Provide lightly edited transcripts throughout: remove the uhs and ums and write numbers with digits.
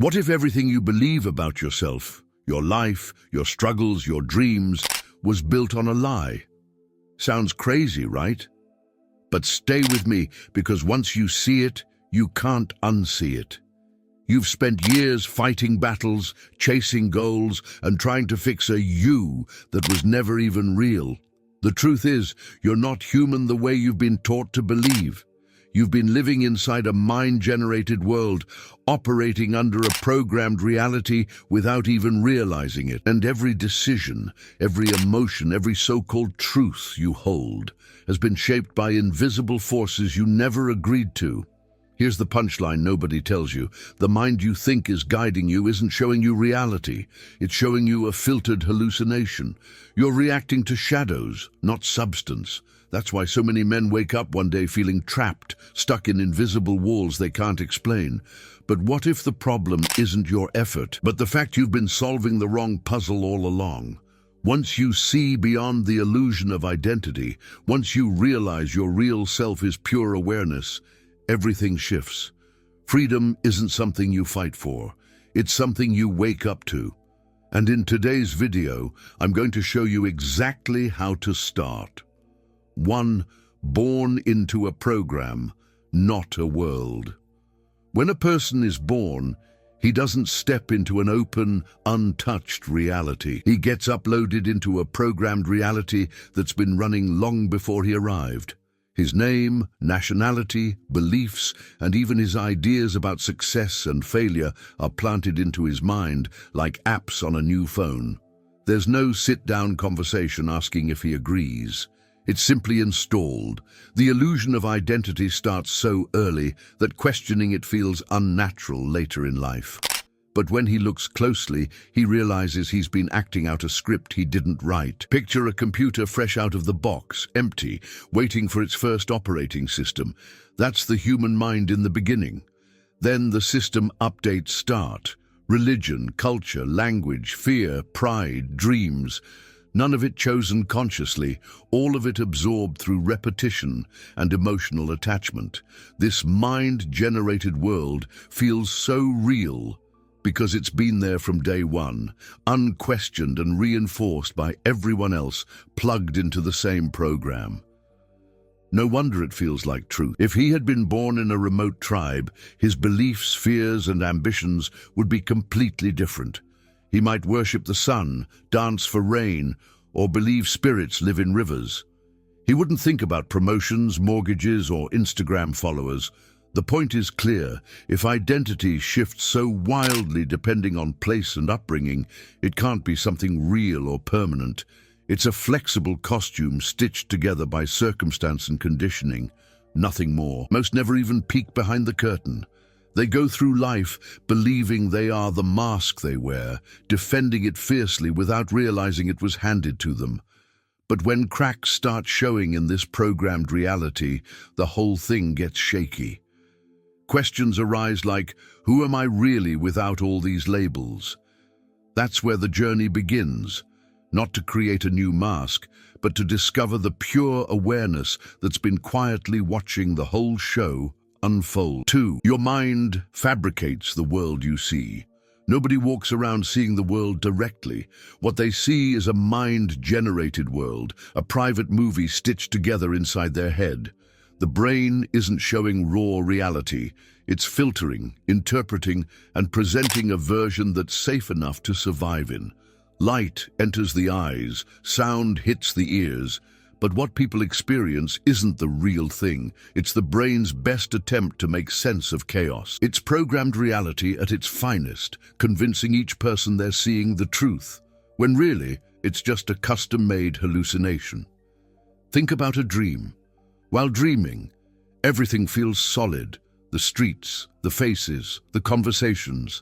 What if everything you believe about yourself, your life, your struggles, your dreams, was built on a lie? Sounds crazy, right? But stay with me, because once you see it, you can't unsee it. You've spent years fighting battles, chasing goals, and trying to fix a you that was never even real. The truth is, you're not human the way you've been taught to believe. You've been living inside a mind-generated world, operating under a programmed reality without even realizing it. And every decision, every emotion, every so-called truth you hold has been shaped by invisible forces you never agreed to. Here's the punchline nobody tells you. The mind you think is guiding you isn't showing you reality. It's showing you a filtered hallucination. You're reacting to shadows, not substance. That's why so many men wake up one day feeling trapped, stuck in invisible walls they can't explain. But what if the problem isn't your effort, but the fact you've been solving the wrong puzzle all along? Once you see beyond the illusion of identity, once you realize your real self is pure awareness, everything shifts. Freedom isn't something you fight for. It's something you wake up to. And in today's video, I'm going to show you exactly how to start. 1. Born into a program, not a world. When a person is born, he doesn't step into an open, untouched reality. He gets uploaded into a programmed reality that's been running long before he arrived. His name, nationality, beliefs, and even his ideas about success and failure are planted into his mind like apps on a new phone. There's no sit-down conversation asking if he agrees. It's simply installed. The illusion of identity starts so early that questioning it feels unnatural later in life. But when he looks closely, he realizes he's been acting out a script he didn't write. Picture a computer fresh out of the box, empty, waiting for its first operating system. That's the human mind in the beginning. Then the system updates start. Religion, culture, language, fear, pride, dreams. None of it chosen consciously, all of it absorbed through repetition and emotional attachment. This mind-generated world feels so real because it's been there from day one, unquestioned and reinforced by everyone else, plugged into the same program. No wonder it feels like truth. If he had been born in a remote tribe, his beliefs, fears, and ambitions would be completely different. He might worship the sun, dance for rain, or believe spirits live in rivers. He wouldn't think about promotions, mortgages, or Instagram followers. The point is clear. If identity shifts so wildly depending on place and upbringing, it can't be something real or permanent. It's a flexible costume stitched together by circumstance and conditioning, nothing more. Most never even peek behind the curtain. They go through life believing they are the mask they wear, defending it fiercely without realizing it was handed to them. But when cracks start showing in this programmed reality, the whole thing gets shaky. Questions arise like, who am I really without all these labels? That's where the journey begins, not to create a new mask, but to discover the pure awareness that's been quietly watching the whole show unfold. 2. Your mind fabricates the world you see. Nobody walks around seeing the world directly. What they see is a mind-generated world, a private movie stitched together inside their head. The brain isn't showing raw reality. It's filtering, interpreting, and presenting a version that's safe enough to survive in. Light enters the eyes, sound hits the ears, but what people experience isn't the real thing. It's the brain's best attempt to make sense of chaos. It's programmed reality at its finest, convincing each person they're seeing the truth, when really it's just a custom-made hallucination. Think about a dream. While dreaming, everything feels solid. The streets, the faces, the conversations.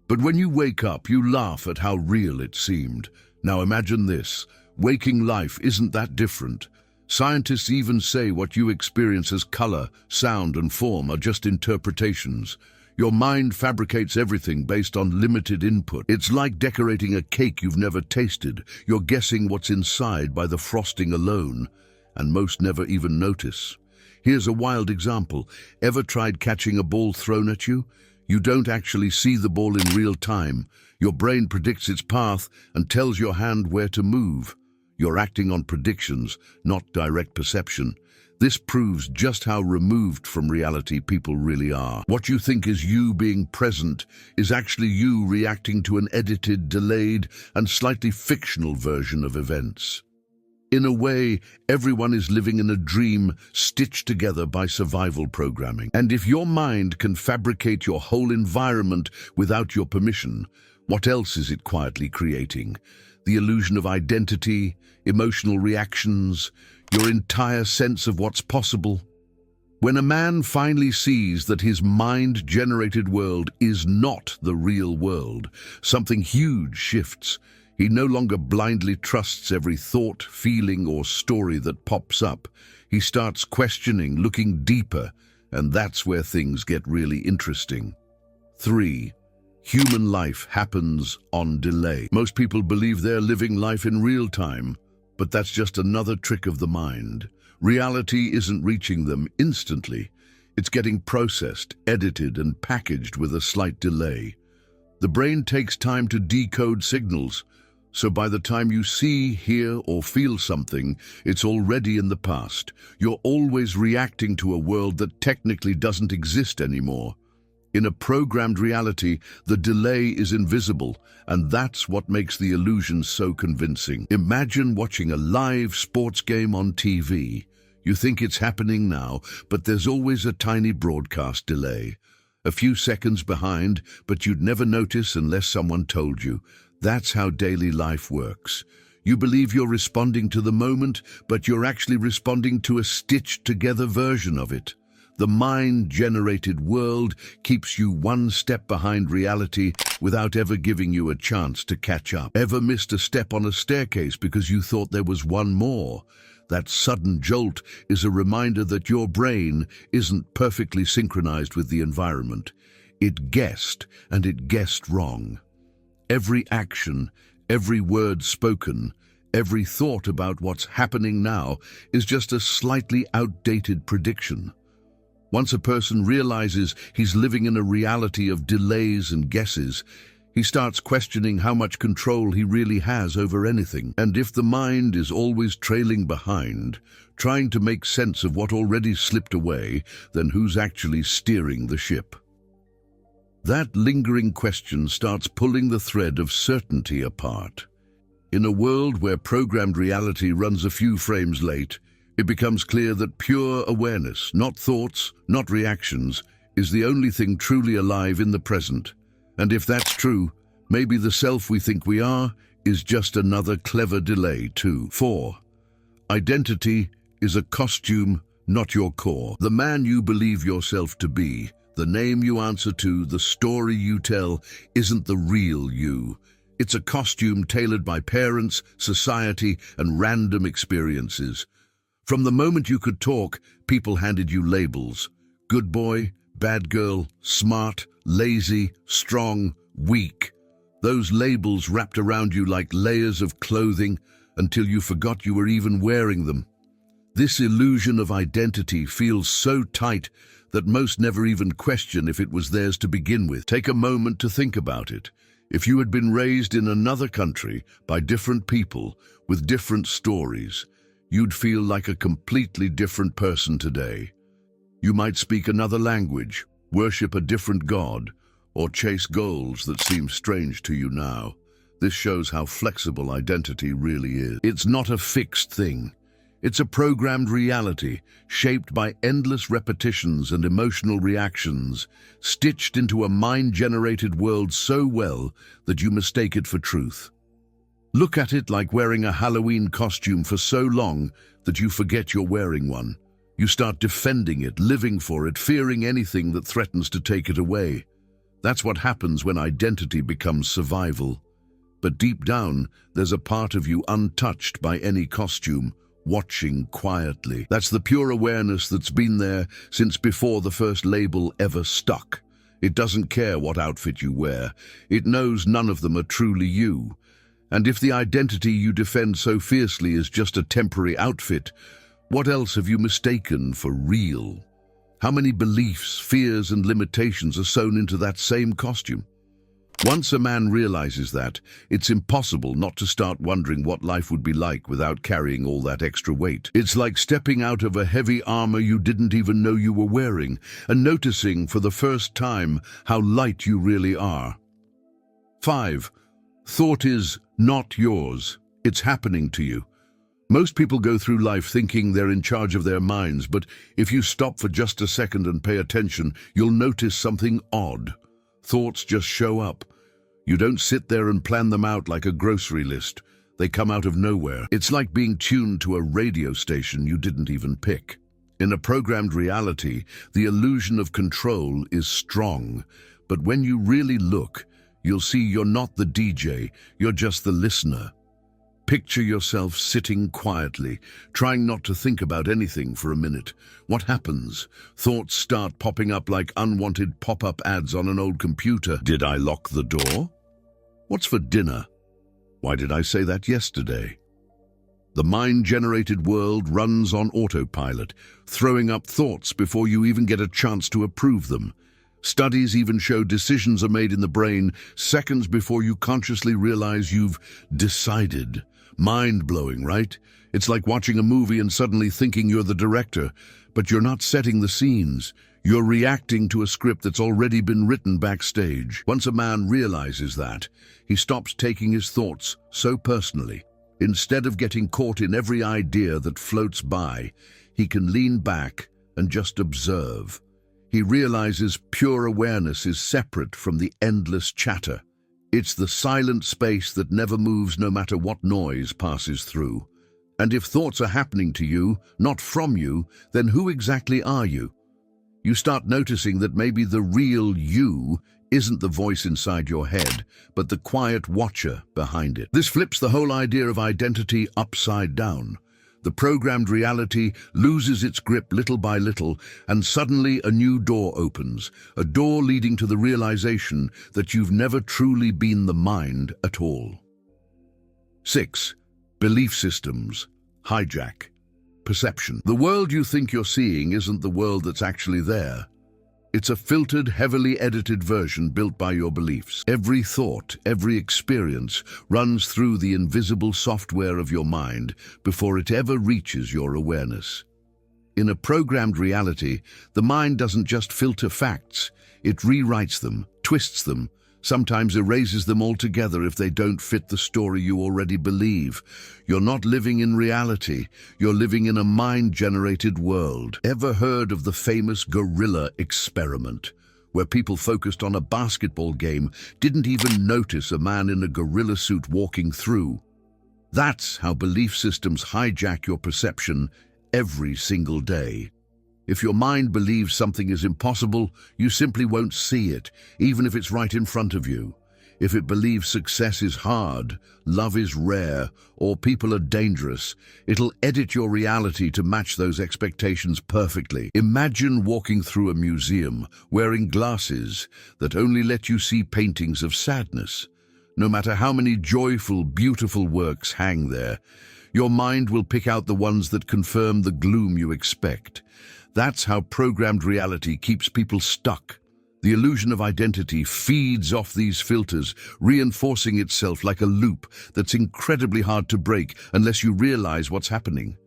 But when you wake up, you laugh at how real it seemed. Now imagine this. Waking life isn't that different. Scientists even say what you experience as color, sound, and form are just interpretations. Your mind fabricates everything based on limited input. It's like decorating a cake you've never tasted. You're guessing what's inside by the frosting alone, and most never even notice. Here's a wild example. Ever tried catching a ball thrown at you? You don't actually see the ball in real time. Your brain predicts its path and tells your hand where to move. You're acting on predictions, not direct perception. This proves just how removed from reality people really are. What you think is you being present is actually you reacting to an edited, delayed, and slightly fictional version of events. In a way, everyone is living in a dream stitched together by survival programming. And if your mind can fabricate your whole environment without your permission, what else is it quietly creating? The illusion of identity, emotional reactions, your entire sense of what's possible. When a man finally sees that his mind-generated world is not the real world, something huge shifts. He no longer blindly trusts every thought, feeling, or story that pops up. He starts questioning, looking deeper, and that's where things get really interesting. 3. Human life happens on delay. Most people believe they're living life in real time, but that's just another trick of the mind. Reality isn't reaching them instantly. It's getting processed, edited, and packaged with a slight delay. The brain takes time to decode signals, so by the time you see, hear, or feel something, it's already in the past. You're always reacting to a world that technically doesn't exist anymore. In a programmed reality, the delay is invisible, and that's what makes the illusion so convincing. Imagine watching a live sports game on TV. You think it's happening now, but there's always a tiny broadcast delay. A few seconds behind, but you'd never notice unless someone told you. That's how daily life works. You believe you're responding to the moment, but you're actually responding to a stitched-together version of it. The mind-generated world keeps you one step behind reality without ever giving you a chance to catch up. Ever missed a step on a staircase because you thought there was one more? That sudden jolt is a reminder that your brain isn't perfectly synchronized with the environment. It guessed, and it guessed wrong. Every action, every word spoken, every thought about what's happening now is just a slightly outdated prediction. Once a person realizes he's living in a reality of delays and guesses, he starts questioning how much control he really has over anything. And if the mind is always trailing behind, trying to make sense of what already slipped away, then who's actually steering the ship? That lingering question starts pulling the thread of certainty apart. In a world where programmed reality runs a few frames late, it becomes clear that pure awareness, not thoughts, not reactions, is the only thing truly alive in the present. And if that's true, maybe the self we think we are is just another clever delay too. 4. Identity is a costume, not your core. The man you believe yourself to be, the name you answer to, the story you tell, isn't the real you. It's a costume tailored by parents, society, and random experiences. From the moment you could talk, people handed you labels. Good boy, bad girl, smart, lazy, strong, weak. Those labels wrapped around you like layers of clothing until you forgot you were even wearing them. This illusion of identity feels so tight that most never even question if it was theirs to begin with. Take a moment to think about it. If you had been raised in another country by different people with different stories, you'd feel like a completely different person today. You might speak another language, worship a different god, or chase goals that seem strange to you now. This shows how flexible identity really is. It's not a fixed thing. It's a programmed reality, shaped by endless repetitions and emotional reactions, stitched into a mind-generated world so well that you mistake it for truth. Look at it like wearing a Halloween costume for so long that you forget you're wearing one. You start defending it, living for it, fearing anything that threatens to take it away. That's what happens when identity becomes survival. But deep down, there's a part of you untouched by any costume, watching quietly. That's the pure awareness that's been there since before the first label ever stuck. It doesn't care what outfit you wear. It knows none of them are truly you. And if the identity you defend so fiercely is just a temporary outfit, what else have you mistaken for real? How many beliefs, fears, and limitations are sewn into that same costume? Once a man realizes that, it's impossible not to start wondering what life would be like without carrying all that extra weight. It's like stepping out of a heavy armor you didn't even know you were wearing and noticing for the first time how light you really are. 5. Thought is not yours. It's happening to you. Most people go through life thinking they're in charge of their minds, but if you stop for just a second and pay attention, you'll notice something odd. Thoughts just show up. You don't sit there and plan them out like a grocery list. They come out of nowhere. It's like being tuned to a radio station you didn't even pick. In a programmed reality, the illusion of control is strong, but when you really look, you'll see you're not the DJ, you're just the listener. Picture yourself sitting quietly, trying not to think about anything for a minute. What happens? Thoughts start popping up like unwanted pop-up ads on an old computer. Did I lock the door? What's for dinner? Why did I say that yesterday? The mind-generated world runs on autopilot, throwing up thoughts before you even get a chance to approve them. Studies even show decisions are made in the brain seconds before you consciously realize you've decided. Mind-blowing, right? It's like watching a movie and suddenly thinking you're the director, but you're not setting the scenes. You're reacting to a script that's already been written backstage. Once a man realizes that, he stops taking his thoughts so personally. Instead of getting caught in every idea that floats by, he can lean back and just observe. He realizes pure awareness is separate from the endless chatter. It's the silent space that never moves no matter what noise passes through. And if thoughts are happening to you, not from you, then who exactly are you? You start noticing that maybe the real you isn't the voice inside your head, but the quiet watcher behind it. This flips the whole idea of identity upside down. The programmed reality loses its grip little by little, and suddenly a new door opens, a door leading to the realization that you've never truly been the mind at all. 6. Belief systems. Hijack. Perception. The world you think you're seeing isn't the world that's actually there. It's a filtered, heavily edited version built by your beliefs. Every thought, every experience runs through the invisible software of your mind before it ever reaches your awareness. In a programmed reality, the mind doesn't just filter facts, it rewrites them, twists them, sometimes erases them altogether if they don't fit the story you already believe. You're not living in reality, you're living in a mind-generated world. Ever heard of the famous gorilla experiment, where people focused on a basketball game, didn't even notice a man in a gorilla suit walking through? That's how belief systems hijack your perception every single day. If your mind believes something is impossible, you simply won't see it, even if it's right in front of you. If it believes success is hard, love is rare, or people are dangerous, it'll edit your reality to match those expectations perfectly. Imagine walking through a museum wearing glasses that only let you see paintings of sadness. No matter how many joyful, beautiful works hang there, your mind will pick out the ones that confirm the gloom you expect. That's how programmed reality keeps people stuck. The illusion of identity feeds off these filters, reinforcing itself like a loop that's incredibly hard to break unless you realize what's happening.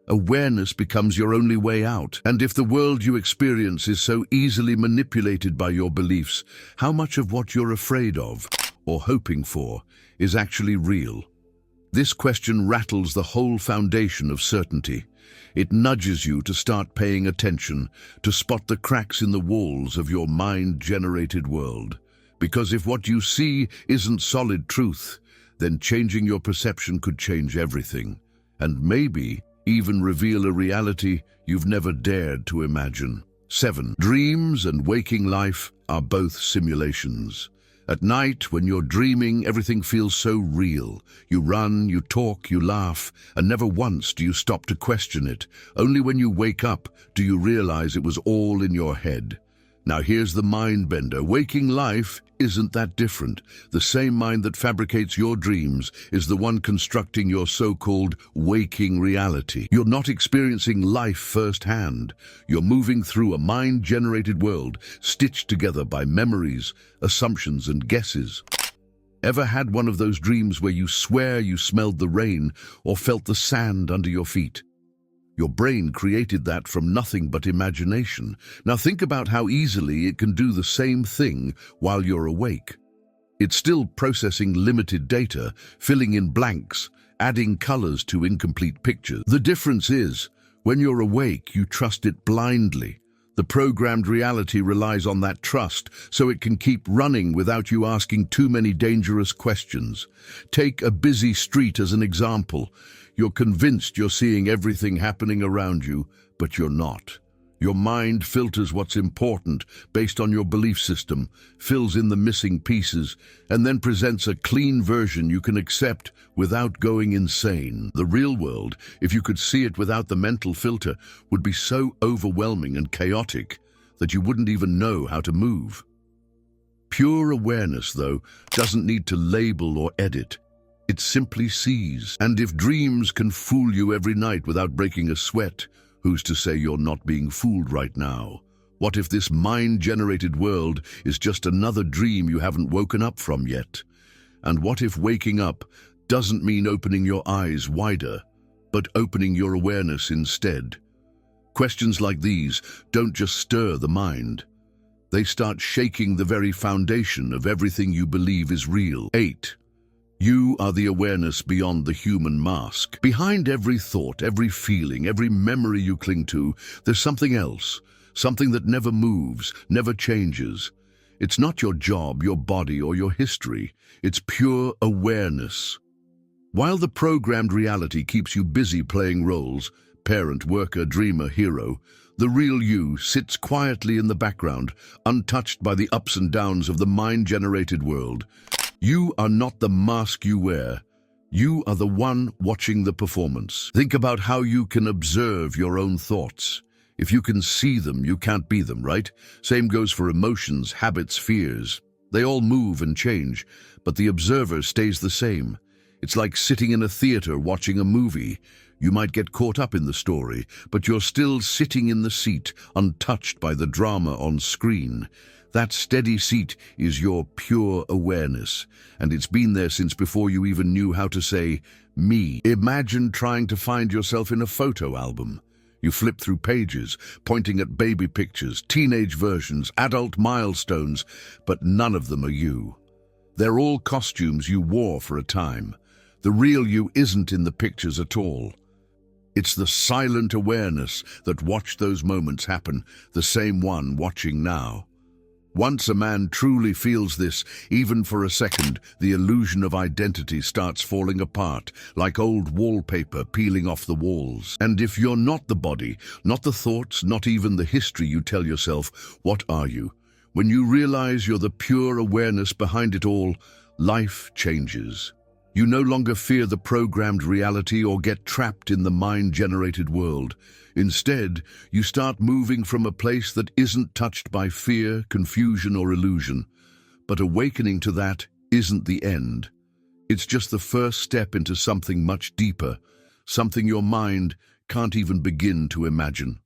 Awareness becomes your only way out. And if the world you experience is so easily manipulated by your beliefs, how much of what you're afraid of, or hoping for, is actually real? This question rattles the whole foundation of certainty. It nudges you to start paying attention, to spot the cracks in the walls of your mind-generated world. Because if what you see isn't solid truth, then changing your perception could change everything, and maybe even reveal a reality you've never dared to imagine. 7. Dreams and waking life are both simulations. At night, when you're dreaming, everything feels so real. You run, you talk, you laugh, and never once do you stop to question it. Only when you wake up do you realize it was all in your head. Now here's the mind bender. Waking life isn't that different. The same mind that fabricates your dreams is the one constructing your so-called waking reality. You're not experiencing life firsthand. You're moving through a mind-generated world, stitched together by memories, assumptions, and guesses. Ever had one of those dreams where you swear you smelled the rain or felt the sand under your feet? Your brain created that from nothing but imagination. Now think about how easily it can do the same thing while you're awake. It's still processing limited data, filling in blanks, adding colors to incomplete pictures. The difference is, when you're awake, you trust it blindly. The programmed reality relies on that trust, so it can keep running without you asking too many dangerous questions. Take a busy street as an example. You're convinced you're seeing everything happening around you, but you're not. Your mind filters what's important based on your belief system, fills in the missing pieces, and then presents a clean version you can accept without going insane. The real world, if you could see it without the mental filter, would be so overwhelming and chaotic that you wouldn't even know how to move. Pure awareness, though, doesn't need to label or edit. It simply sees. And if dreams can fool you every night without breaking a sweat, who's to say you're not being fooled right now? What if this mind-generated world is just another dream you haven't woken up from yet? And what if waking up doesn't mean opening your eyes wider, but opening your awareness instead? Questions like these don't just stir the mind. They start shaking the very foundation of everything you believe is real. 8. You are the awareness beyond the human mask. Behind every thought, every feeling, every memory you cling to, there's something else, something that never moves, never changes. It's not your job, your body, or your history. It's pure awareness. While the programmed reality keeps you busy playing roles, parent, worker, dreamer, hero, the real you sits quietly in the background, untouched by the ups and downs of the mind-generated world. You are not the mask you wear. You are the one watching the performance. Think about how you can observe your own thoughts. If you can see them, you can't be them, right? Same goes for emotions, habits, fears. They all move and change, but the observer stays the same. It's like sitting in a theater watching a movie. You might get caught up in the story, but you're still sitting in the seat, untouched by the drama on screen. That steady seat is your pure awareness, and it's been there since before you even knew how to say, me. Imagine trying to find yourself in a photo album. You flip through pages, pointing at baby pictures, teenage versions, adult milestones, but none of them are you. They're all costumes you wore for a time. The real you isn't in the pictures at all. It's the silent awareness that watched those moments happen, the same one watching now. Once a man truly feels this, even for a second, the illusion of identity starts falling apart, like old wallpaper peeling off the walls. And if you're not the body, not the thoughts, not even the history you tell yourself, what are you? When you realize you're the pure awareness behind it all, life changes. You no longer fear the programmed reality or get trapped in the mind-generated world. Instead, you start moving from a place that isn't touched by fear, confusion, or illusion. But awakening to that isn't the end. It's just the first step into something much deeper, something your mind can't even begin to imagine.